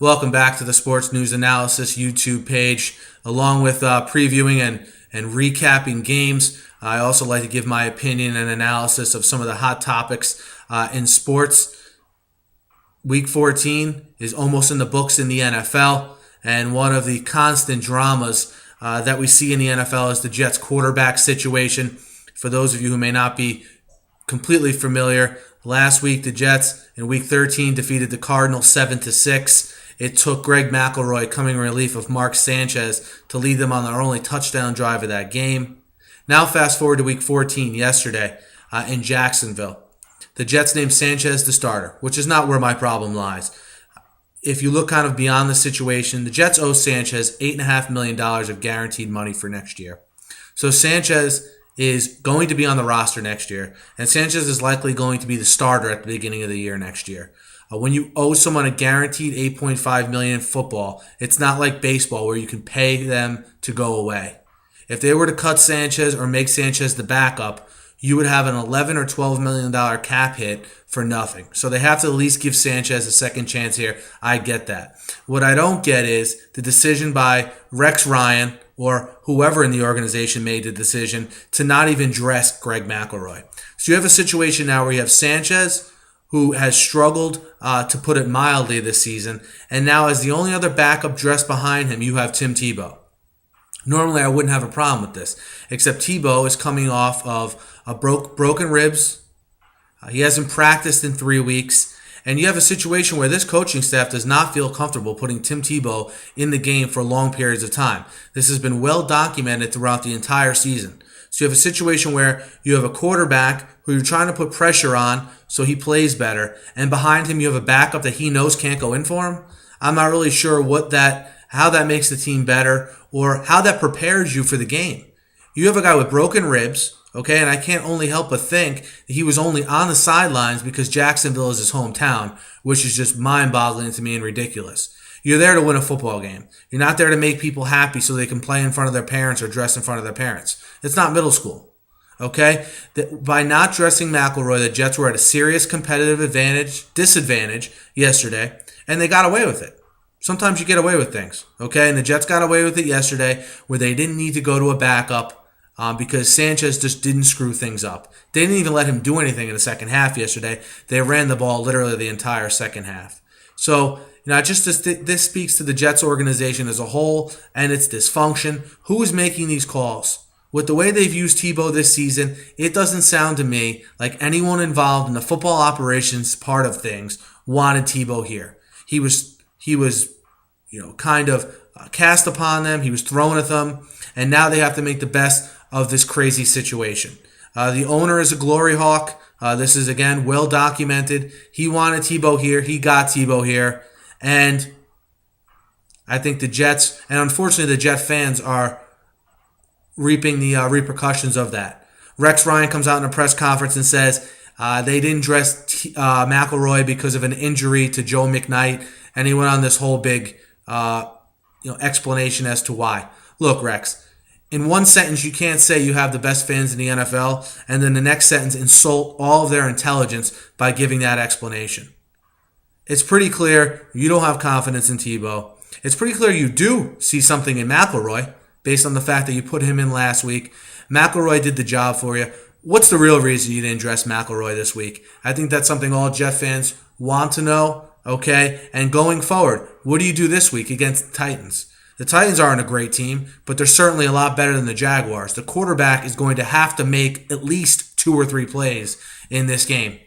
Welcome back to the Sports News Analysis YouTube page. Along with previewing and recapping games, I also like to give my opinion and analysis of some of the hot topics in sports. Week 14 is almost in the books in the NFL, and one of the constant dramas that we see in the NFL is the Jets quarterback situation. For those of you who may not be completely familiar, last week the Jets in Week 13 defeated the Cardinals 7-6. It took Greg McElroy coming in relief of Mark Sanchez to lead them on their only touchdown drive of that game. Now fast forward to Week 14 yesterday in Jacksonville. The Jets named Sanchez the starter, which is not where my problem lies. If you look kind of beyond the situation, the Jets owe Sanchez $8.5 million of guaranteed money for next year. So Sanchez is going to be on the roster next year, and Sanchez is likely going to be the starter at the beginning of the year next year. When you owe someone a guaranteed $8.5 million in football, it's not like baseball where you can pay them to go away. If they were to cut Sanchez or make Sanchez the backup, you would have an $11 or $12 million cap hit for nothing. So they have to at least give Sanchez a second chance here. I get that. What I don't get is the decision by Rex Ryan or whoever in the organization made the decision to not even dress Greg McElroy. So you have a situation now where you have Sanchez, who has struggled, to put it mildly, this season, and now as the only other backup dressed behind him, you have Tim Tebow. Normally, I wouldn't have a problem with this, except Tebow is coming off of broken ribs. He hasn't practiced in 3 weeks, and you have a situation where this coaching staff does not feel comfortable putting Tim Tebow in the game for long periods of time. This has been well documented throughout the entire season. So you have a situation where you have a quarterback who you're trying to put pressure on so he plays better, and behind him you have a backup that he knows can't go in for him. I'm not really sure how that makes the team better or how that prepares you for the game. You have a guy with broken ribs, okay, and I can't only help but think that he was only on the sidelines because Jacksonville is his hometown, which is just mind-boggling to me and ridiculous. You're there to win a football game. You're not there to make people happy so they can play in front of their parents or dress in front of their parents. It's not middle school, okay? By not dressing McElroy, the Jets were at a serious competitive disadvantage yesterday, and they got away with it. Sometimes you get away with things, okay? And the Jets got away with it yesterday where they didn't need to go to a backup because Sanchez just didn't screw things up. They didn't even let him do anything in the second half yesterday. They ran the ball literally the entire second half. So, this speaks to the Jets organization as a whole and its dysfunction. Who is making these calls? With the way they've used Tebow this season, it doesn't sound to me like anyone involved in the football operations part of things wanted Tebow here. He was kind of cast upon them. He was thrown at them, and now they have to make the best of this crazy situation. The owner is a glory hawk. This is, again, well documented. He wanted Tebow here. He got Tebow here. And I think the Jets, and unfortunately the Jet fans, are reaping the repercussions of that. Rex Ryan comes out in a press conference and says they didn't dress McElroy because of an injury to Joe McKnight, and he went on this whole big explanation as to why. Look, Rex, in one sentence you can't say you have the best fans in the NFL, and then the next sentence insult all of their intelligence by giving that explanation. It's pretty clear you don't have confidence in Tebow. It's pretty clear you do see something in McElroy based on the fact that you put him in last week. McElroy did the job for you. What's the real reason you didn't dress McElroy this week? I think that's something all Jet fans want to know, okay? And going forward, what do you do this week against the Titans? The Titans aren't a great team, but they're certainly a lot better than the Jaguars. The quarterback is going to have to make at least 2 or 3 plays in this game.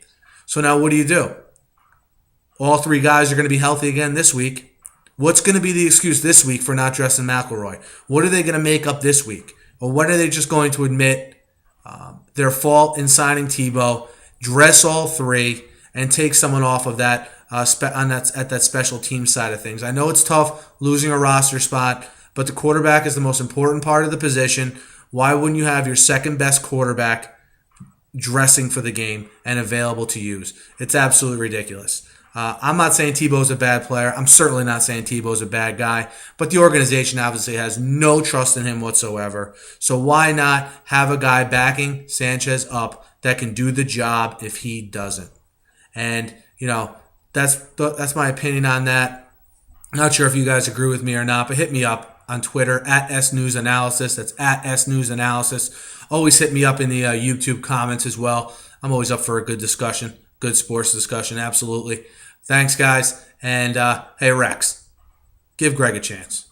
So now what do? All 3 guys are going to be healthy again this week. What's going to be the excuse this week for not dressing McElroy? What are they going to make up this week? Or when are they just going to admit their fault in signing Tebow, dress all 3, and take someone off of that at that special team side of things? I know it's tough losing a roster spot, but the quarterback is the most important part of the position. Why wouldn't you have your second best quarterback dressing for the game and available to use? It's absolutely ridiculous. I'm not saying Tebow's a bad player. I'm certainly not saying Tebow's a bad guy. But the organization obviously has no trust in him whatsoever. So why not have a guy backing Sanchez up that can do the job if he doesn't? And, that's my opinion on that. Not sure if you guys agree with me or not, but hit me up on Twitter at SNewsAnalysis. That's at SNewsAnalysis. Always hit me up in the YouTube comments as well. I'm always up for a good discussion, good sports discussion, absolutely. Thanks, guys. And hey, Rex, give Greg a chance.